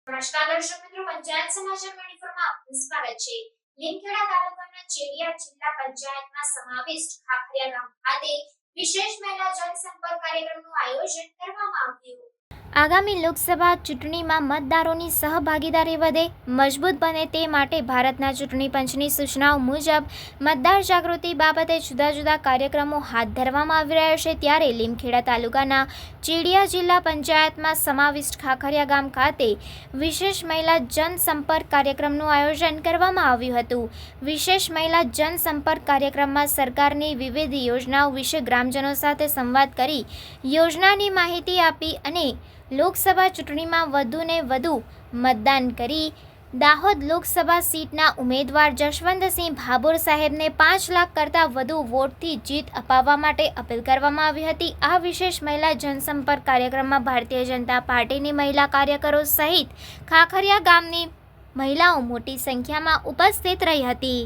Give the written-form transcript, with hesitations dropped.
નમસ્કાર દર્શક મિત્રો, પંચાયત સમાચાર 24 માં આપનું સ્વાગત છે। લીમખેડા તાલુકાના ચેડિયા જિલ્લા પંચાયતમાં સમાવિષ્ટ ખાખરિયા ગામ ખાતે વિશેષ મહિલા જનસંપર્ક કાર્યક્રમનું આયોજન કરવામાં આવ્યું। આગામી લોકસભા ચૂંટણીમાં મતદારોની સહભાગીદારી વધે, મજબૂત બને તે માટે ભારતના ચૂંટણી પંચની સૂચનાઓ મુજબ મતદાર જાગૃતિ બાબતે જુદા જુદા કાર્યક્રમો હાથ ધરવામાં આવી રહ્યા છે। ત્યારે લીમખેડા તાલુકાના ચેડિયા જિલ્લા પંચાયતમાં સમાવિષ્ટ ખાખરિયા ગામ ખાતે વિશેષ મહિલા જનસંપર્ક કાર્યક્રમનું આયોજન કરવામાં આવ્યું હતું। વિશેષ મહિલા જનસંપર્ક કાર્યક્રમમાં સરકારની વિવિધ યોજનાઓ વિશે ગ્રામજનો સાથે સંવાદ કરી યોજનાની માહિતી આપી અને લોકસભા ચૂંટણીમાં વધુને વધુ મતદાન કરી દાહોદ લોકસભા સીટના ઉમેદવાર જશવંતસિંહ ભાભોર સાહેબને 5 લાખ કરતાં વધુ વોટથી જીત અપાવવા માટે અપીલ કરવામાં આવી હતી। આ વિશેષ મહિલા જનસંપર્ક કાર્યક્રમમાં ભારતીય જનતા પાર્ટીની મહિલા કાર્યકરો સહિત ખાખરિયા ગામની મહિલાઓ મોટી સંખ્યામાં ઉપસ્થિત રહી હતી।